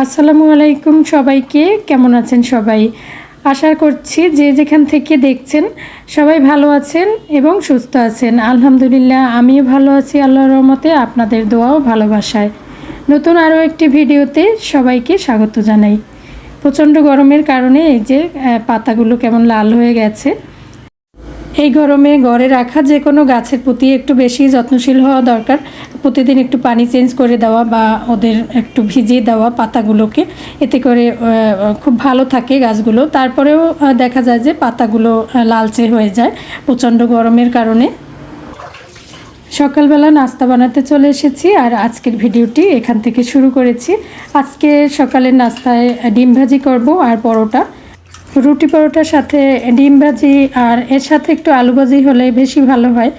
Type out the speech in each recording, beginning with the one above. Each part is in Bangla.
আসসালামু আলাইকুম সবাইকে। কেমন আছেন সবাই? আশা করছি যে যেখান থেকে দেখছেন সবাই ভালো আছেন এবং সুস্থ আছেন। আলহামদুলিল্লাহ আমিও ভালো আছি আল্লাহর রহমতে, আপনাদের দোয়া ও ভালোবাসায়। নতুন আরও একটি ভিডিওতে সবাইকে স্বাগত জানাই। প্রচণ্ড গরমের কারণে এই যে পাতাগুলো কেমন লাল হয়ে গেছে। এই গরমে ঘরে রাখা যে কোনো গাছের প্রতি একটু বেশি যত্নশীল হওয়া দরকার। প্রতিদিন একটু পানি চেঞ্জ করে দেওয়া বা ওদের একটু ভিজিয়ে দেওয়া পাতাগুলোকে, এতে করে খুব ভালো থাকে গাছগুলো। তারপরেও দেখা যায় যে পাতাগুলো লালচে হয়ে যায় প্রচণ্ড গরমের কারণে। সকালবেলা নাস্তা বানাতে চলে এসেছি আর আজকের ভিডিওটি এখান থেকে শুরু করেছি। আজকে সকালের নাস্তায় ডিম ভাজি করব আর পরোটা, রুটি পরোটার সাথে ডিম ভাজি আর এর সাথে একটু আলু ভাজি হলে বেশি ভালো হয়।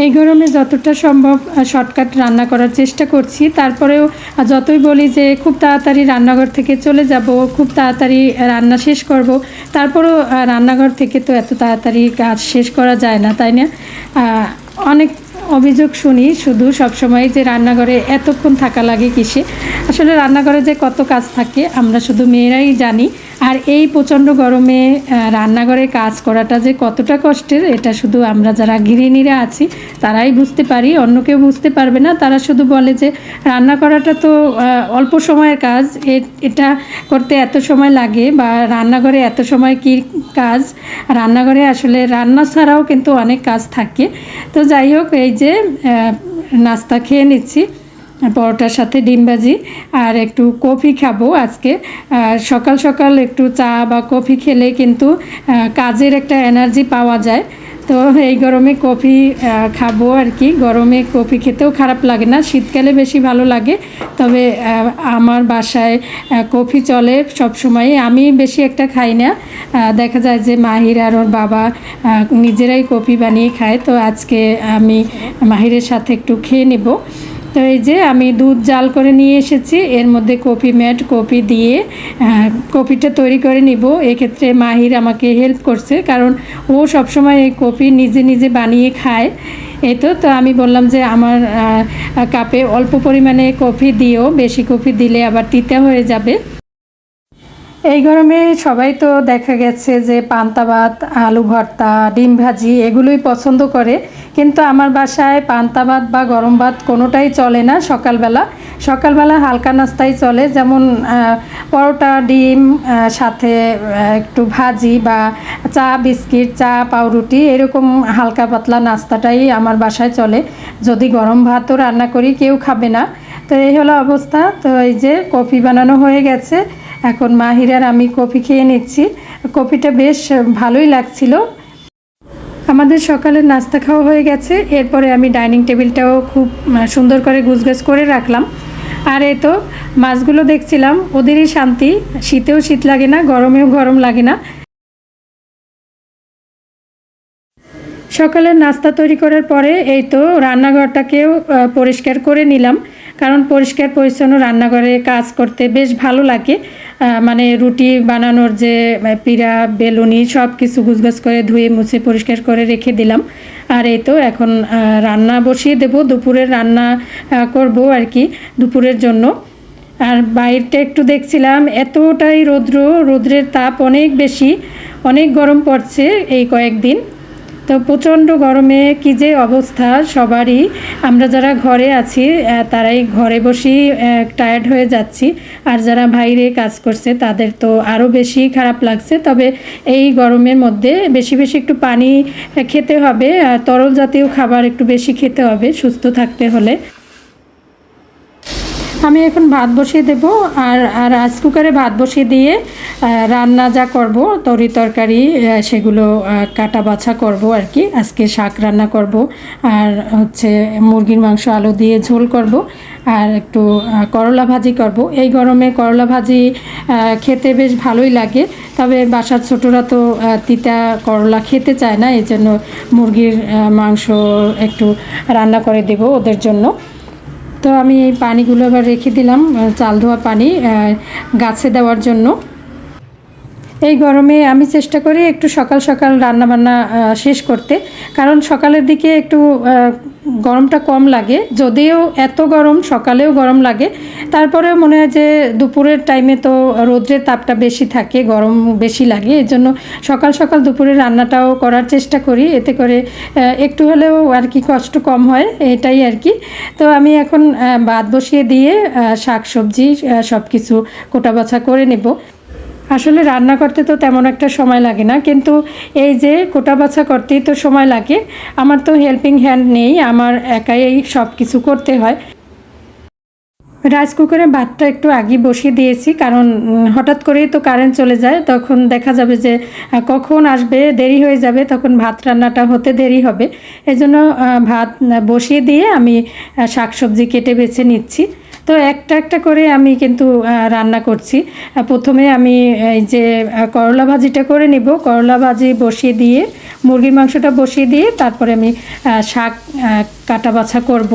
এই গরমে যতটা সম্ভব শর্টকাট রান্না করার চেষ্টা করছি। তারপরেও যতই বলি যে খুব তাড়াতাড়ি রান্নাঘর থেকে চলে যাব, খুব তাড়াতাড়ি রান্না শেষ করব, তারপরেও রান্নাঘর থেকে তো এত তাড়াতাড়ি কাজ শেষ করা যায় না, তাই না? অনেক অভিযোগ শুনি শুধু সবসময় যে রান্নাঘরে এতক্ষণ থাকা লাগে কিসে। আসলে রান্নাঘরে যে কত কাজ থাকে আমরা শুধু মেয়েরাই জানি। আর এই প্রচণ্ড গরমে রান্নাঘরে কাজ করাটা যে কতটা কষ্টের, এটা শুধু আমরা যারা গৃহিণীরা আছি তারাই বুঝতে পারি, অন্য কেউ বুঝতে পারবে না। তারা শুধু বলে যে রান্না করাটা তো অল্প সময়ের কাজ, এটা করতে এত সময় লাগে, বা রান্নাঘরে এত সময় কী কাজ। রান্নাঘরে আসলে রান্না ছাড়াও কিন্তু অনেক কাজ থাকে। তো যাই হোক, এই যে নাস্তা খেয়ে নিচ্ছি পরোটার সাথে ডিম ভাজি আর একটু কফি খাবো আজকে। সকাল সকাল একটু চা বা কফি খেলে কিন্তু কাজের একটা এনার্জি পাওয়া যায়। তো এই গরমে কফি খাবো আর কি। গরমে কফি খেতেও খারাপ লাগে না, শীতকালে বেশি ভালো লাগে। তবে আমার বাসায় কফি চলে সব সময়, আমি বেশি একটা খাই না। দেখা যায় যে মাহির আর ওর বাবা নিজেরাই কফি বানিয়ে খায়। তো আজকে আমি মাহিরের সাথে একটু খেয়ে নেব। তো এই যে আমি দুধ জাল করে নিয়ে এসেছি, এর মধ্যে কফি মেড কফি দিয়ে কফিটা তৈরি করে নিব। এক্ষেত্রে মাহির আমাকে হেল্প করছে, কারণ ও সবসময় এই কফি নিজে নিজে বানিয়ে খায়। এই তো আমি বললাম যে আমার কাপে অল্প পরিমাণে কফি দিও, বেশি কফি দিলে আবার তিতা হয়ে যাবে। এই গরমে সবাই তো দেখা গেছে যে পান্তা ভাত, আলু ভর্তা, ডিম ভাজি এগুলোই পছন্দ করে, কিন্তু আমার বাসায় পান্তা ভাত বা গরম ভাত কোনোটাই চলে না। সকালবেলা হালকা নাস্তাই চলে, যেমন পরোটা, ডিম, সাথে একটু ভাজি বা চা বিস্কিট, চা পাউরুটি, এরকম হালকা পাতলা নাস্তাটাই আমার বাসায় চলে। যদি গরম ভাতও রান্না করি কেউ খাবে না। তো এই হলো অবস্থা। তো এই যে কফি বানানো হয়ে গেছে, এখন মাহির আর আমি কফি খেয়ে নিচ্ছি। কফিটা বেশ ভালোই লাগছিল। আমাদের সকালের নাস্তা খাওয়া হয়ে গেছে, এরপরে আমি ডাইনিং টেবিলটাও খুব সুন্দর করে গুছগাছ করে রাখলাম। আর এই তো মাছগুলো দেখছিলাম, ওদেরই শান্তি, শীতেও শীত লাগে না, গরমেও গরম লাগে না। সকালের নাস্তা তৈরি করার পরে এই তো রান্নাঘরটাকেও পরিষ্কার করে নিলাম, কারণ পরিষ্কার পরিচ্ছন্ন রান্নাঘরে কাজ করতে বেশ ভালো লাগে। মানে রুটি বানানোর যে পিড়া বেলুনি সব কিছু গুছগাছ করে ধুয়ে মুছে পরিষ্কার করে রেখে দিলাম। আর এই তো এখন রান্না বসিয়ে দেব, দুপুরের রান্না করব আর কি দুপুরের জন্য। আর বাইরটা একটু দেখছিলাম, এতটাই রৌদ্রের তাপ অনেক বেশি, অনেক গরম পড়ছে এই কয়েকদিন। তো প্রচণ্ড গরমে কী যে অবস্থা সবারই, আমরা যারা ঘরে আছি তারাই ঘরে বসেই টায়ার্ড হয়ে যাচ্ছি, আর যারা বাইরে কাজ করছে তাদের তো আরও বেশি খারাপ লাগছে। তবে এই গরমের মধ্যে বেশি বেশি একটু পানি খেতে হবে, তরল জাতীয় খাবার একটু বেশি খেতে হবে সুস্থ থাকতে হলে। আমি এখন ভাত বসিয়ে দেব, আর রাইস কুকারে ভাত বসিয়ে দিয়ে রান্না যা করব তরকারি সেগুলো কাটা বাছা করব আর কি। আজকে শাক রান্না করব, আর হচ্ছে মুরগির মাংস আলু দিয়ে ঝোল করব, আর একটু করলা ভাজি করব। এই গরমে করলা ভাজি খেতে বেশ ভালোই লাগে, তবে বাসার ছোটরা তো তিতা করলা খেতে চায় না, এই জন্য মুরগির মাংস একটু রান্না করে দেব ওদের জন্য। তো আমি এই পানিগুলো এবার রেখে দিলাম, চাল ধোয়া পানি গাছে দেওয়ার জন্য। এই গরমে আমি চেষ্টা করি একটু সকাল সকাল রান্নাবান্না শেষ করতে, কারণ সকালের দিকে একটু গরমটা কম লাগে, যদিও এত গরম সকালেও গরম লাগে, তারপরেও মনে হয় যে দুপুরের টাইমে তো রোদ্রের তাপটা বেশি থাকে, গরম বেশি লাগে। এই জন্য সকাল সকাল দুপুরের রান্নাটাও করার চেষ্টা করি, এতে করে একটু হলেও আর কি কষ্ট কম হয়, এটাই আর কি। তো আমি এখন ভাত বসিয়ে দিয়ে শাক সবজি সব কিছু কোটা বাছা করে নেব। আসলে রান্না করতে তো তেমন একটা সময় লাগে না, কিন্তু এই যে কোটা বাছা করতেই তো সময় লাগে। আমার তো হেল্পিং হ্যান্ড নেই, আমার একাই সব কিছু করতে হয়। রাইস কুকারে ভাতটা একটু আগে বসিয়ে দিয়েছি, কারণ হঠাৎ করেই তো কারেন্ট চলে যায়, তখন দেখা যাবে যে কখন আসবে, দেরি হয়ে যাবে, তখন ভাত রান্নাটা হতে দেরি হবে। এজন্য ভাত বসিয়ে দিয়ে আমি শাক সবজি কেটে বেছে নিচ্ছি। তো একটা একটা করে আমি কিন্তু রান্না করছি। প্রথমে আমি এই যে করলা ভাজিটা করে নিব, করলা ভাজি বসিয়ে দিয়ে মুরগির মাংসটা বসিয়ে দিয়ে তারপরে আমি শাক কাটা বাছা করব।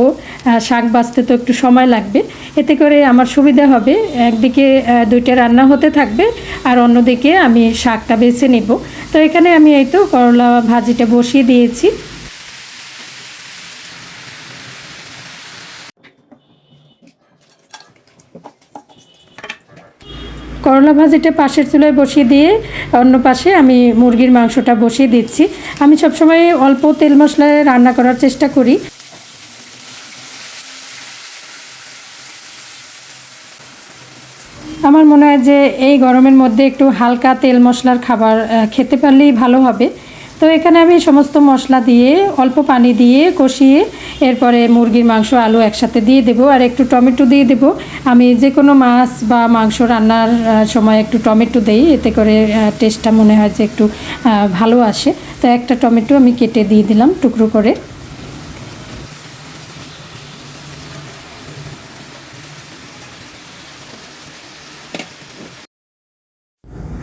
শাক বাছতে তো একটু সময় লাগবে, এতে করে আমার সুবিধা হবে। একদিকে দুইটা রান্না হতে থাকবে আর অন্যদিকে আমি শাকটা বেছে নেব। তো এখানে আমি এই তো করলা ভাজিটা বসিয়ে দিয়েছি। করলা ভাজিটা পাশের চুলায় বসিয়ে দিয়ে অন্য পাশে আমি মুরগির মাংসটা বসিয়ে দিচ্ছি। আমি সবসময় অল্প তেল মশলায় রান্না করার চেষ্টা করি। আমার মনে হয় যে এই গরমের মধ্যে একটু হালকা তেল মশলার খাবার খেতে পারলেই ভালো হবে। তো এখানে আমি সমস্ত মশলা দিয়ে অল্প পানি দিয়ে কষিয়ে এরপরে মুরগির মাংস আলু একসাথে দিয়ে দেবো, আর একটু টমেটো দিয়ে দেবো। আমি যে কোনো মাছ বা মাংস রান্নার সময় একটু টমেটো দেই, এতে করে টেস্টটা মনে হয় যে একটু ভালো আসে। তো একটা টমেটো আমি কেটে দিয়ে দিলাম টুকরো করে।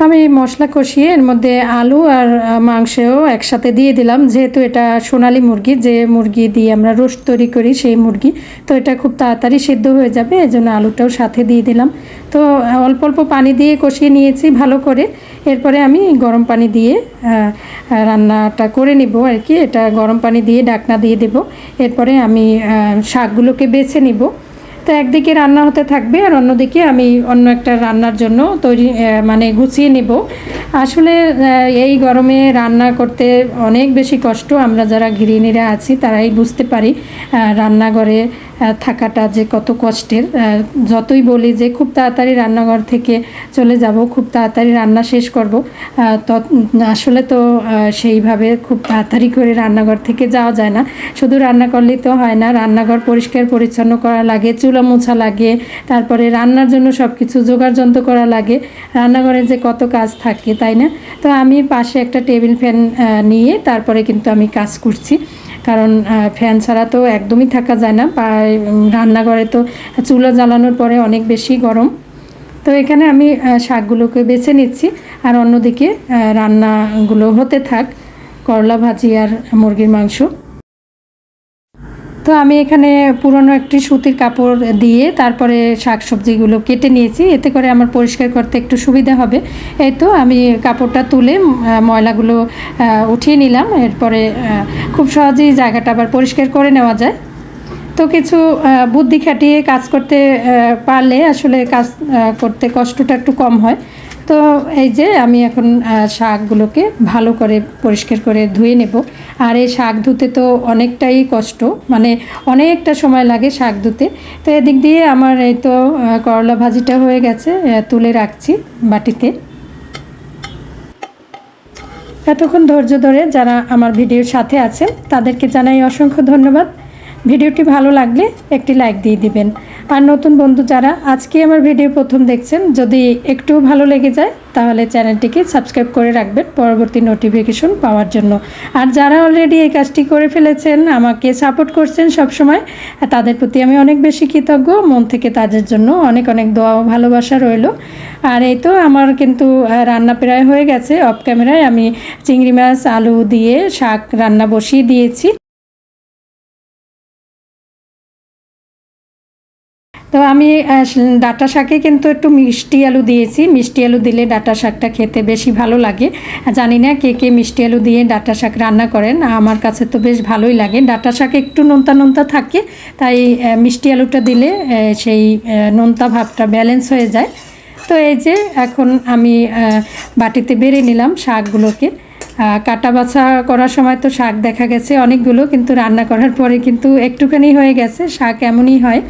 আমি মশলা কষিয়ে এর মধ্যে আলু আর মাংসও একসাথে দিয়ে দিলাম, যেহেতু এটা সোনালী মুরগি, যে মুরগি দিয়ে আমরা রোস্ট তৈরি করি সেই মুরগি, তো এটা খুব তাড়াতাড়ি সিদ্ধ হয়ে যাবে, এজন্য আলুটাও সাথে দিয়ে দিলাম। তো অল্প অল্প পানি দিয়ে কষিয়ে নিয়েছি ভালো করে। এরপরে আমি গরম পানি দিয়ে রান্নাটা করে নিব আর কি। এটা গরম পানি দিয়ে ঢাকনা দিয়ে দেব। এরপরে আমি শাকগুলোকে বেছে নিব। তো একদিকে রান্না হতে থাকবে আর অন্যদিকে আমি অন্য একটা রান্নার জন্য তৈরি মানে গুছিয়ে নেব। আসলে এই গরমে রান্না করতে অনেক বেশি কষ্ট, আমরা যারা গৃহিণীরা আছি তারাই বুঝতে পারি রান্নাঘরে থাকাটা যে কত কষ্টের। যতই বলি যে খুব তাড়াতাড়ি রান্নাঘর থেকে চলে যাব, খুব তাড়াতাড়ি রান্না শেষ করব, আসলে তো সেইভাবে খুব তাড়াতাড়ি করে রান্নাঘর থেকে যাওয়া যায় না। শুধু রান্না করলেই তো হয় না, রান্নাঘর পরিষ্কার পরিচ্ছন্ন করা লাগে, চুলা মোছা লাগে, তারপরে রান্নার জন্য সব কিছু জোগাড়যন্ত্র করা লাগে। রান্নাঘরে যে কত কাজ থাকে, তাই না? তো আমি পাশে একটা টেবিল ফ্যান নিয়ে তারপরে কিন্তু আমি কাজ করছি, কারণ ফ্যান ছাড়া তো একদমই থাকা যায় না। রান্নাঘরে তো চুলা জ্বালানোর পরে অনেক বেশি গরম। তো এখানে আমি শাকগুলোকে বেছে নিচ্ছি আর অন্যদিকে রান্নাগুলো হতে থাক, করলা ভাজি আর মুরগির মাংস। তো আমি এখানে পুরনো একটি সুতির কাপড় দিয়ে তারপরে শাক সবজিগুলো কেটে নিয়েছি, এতে করে আমার পরিষ্কার করতে একটু সুবিধা হবে। এই তো আমি কাপড়টা তুলে ময়লাগুলো উঠিয়ে নিলাম। এরপরে খুব সহজেই জায়গাটা আবার পরিষ্কার করে নেওয়া যায়। তো কিছু বুদ্ধি খাটিয়ে কাজ করতে পারলে আসলে কাজ করতে কষ্টটা একটু কম হয়। তো এই যে আমি এখন শাকগুলোকে ভালো করে পরিষ্কার করে ধুয়ে নেব। আর এই শাক ধুতে তো অনেকটাই কষ্ট, মানে অনেকটা সময় লাগে শাক ধুতে। তো এদিক দিয়ে আমার এই তো করলা ভাজিটা হয়ে গেছে, তুলে রাখছি বাটিতে। এতক্ষণ ধৈর্য ধরে যারা আমার ভিডিওর সাথে আছেন তাদেরকে জানাই অসংখ্য ধন্যবাদ। ভিডিওটি ভালো লাগলে একটি লাইক দিয়ে দিবেন। আর নতুন বন্ধু যারা আজকে আমার ভিডিও প্রথম দেখছেন, যদি একটু ভালো লেগে যায় তাহলে চ্যানেলটিকে সাবস্ক্রাইব করে রাখবেন পরবর্তী নোটিফিকেশন পাওয়ার জন্য। আর যারা অলরেডি এই কাজটি করে ফেলেছেন, আমাকে সাপোর্ট করছেন সবসময়, তাদের প্রতি আমি অনেক বেশি কৃতজ্ঞ। মন থেকে তাদের জন্য অনেক অনেক দোয়া ও ভালোবাসা রইল। আর এই তো আমার কিন্তু রান্না প্রায় হয়ে গেছে। অফ ক্যামেরায় আমি চিংড়ি মাছ আলু দিয়ে শাক রান্না বসিয়ে দিয়েছি। তো তো আমি ডাঁটা শাকে কিন্তু একটু মিষ্টি আলু দিয়েছি। মিষ্টি আলু দিলে ডাঁটা শাকটা খেতে বেশি ভালো লাগে। জানি না কে কে মিষ্টি আলু দিয়ে ডাঁটা শাক রান্না করেন, আমার কাছে তো বেশ ভালোই লাগে। ডাঁটা শাক একটু নোনতা নোনতা থাকে, তাই মিষ্টি আলুটা দিলে সেই নোনতা ভাবটা ব্যালেন্স হয়ে যায়। তো এই যে এখন আমি বাটিতে বেড়ে নিলাম শাকগুলোকে। কাটা বাছা করার সময় তো শাক দেখা গেছে অনেকগুলো, কিন্তু রান্না করার পরে কিন্তু একটুখানি হয়ে গেছে। শাক এমনই হয়।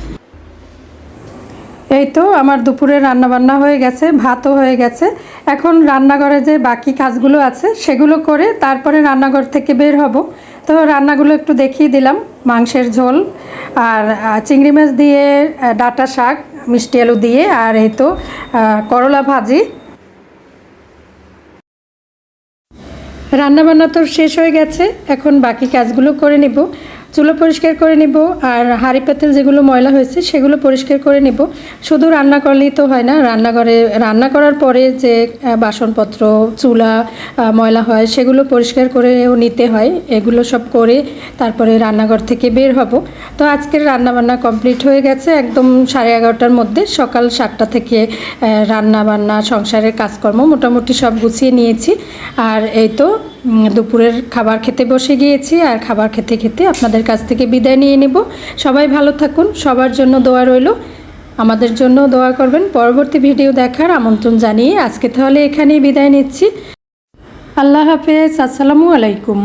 এই তো আমার দুপুরে রান্নাবান্না হয়ে গেছে, ভাতও হয়ে গেছে। এখন রান্নাঘরে যে বাকি কাজগুলো আছে সেগুলো করে তারপরে রান্নাঘর থেকে বের হব। তো রান্নাগুলো একটু দেখিয়ে দিলাম। মাংসের ঝোল আর চিংড়ি মাছ দিয়ে ডাঁটা শাক মিষ্টি আলু দিয়ে, আর এই তো করলা ভাজি। রান্নাবান্না তো শেষ হয়ে গেছে, এখন বাকি কাজগুলো করে নেব। চুলো পরিষ্কার করে নেব, আর হাঁড়ি পাতিল যেগুলো ময়লা হয়েছে সেগুলো পরিষ্কার করে নেব। শুধু রান্না করলেই তো হয় না, রান্নাঘরে রান্না করার পরে যে বাসনপত্র চুলা ময়লা হয় সেগুলো পরিষ্কার করেও নিতে হয়। এগুলো সব করে তারপরে রান্নাঘর থেকে বের হব। তো আজকের রান্নাবান্না কমপ্লিট হয়ে গেছে একদম 11:30টার মধ্যে। সকাল 7টা থেকে রান্নাবান্না সংসারের কাজকর্ম মোটামুটি সব গুছিয়ে নিয়েছি। আর এই তো দুপুরের খাবার খেতে বসে গিয়েছি, আর খাবার খেতে খেতে আপনাদের কাছ থেকে বিদায় নিয়ে নেব। সবাই ভালো থাকুন, সবার জন্য দোয়া রইল, আমাদের জন্য দোয়া করবেন। পরবর্তী ভিডিও দেখার আমন্ত্রণ জানিয়ে আজকে তাহলে এখানেই বিদায় নিচ্ছি। আল্লাহ হাফেজ, আসসালামু আলাইকুম।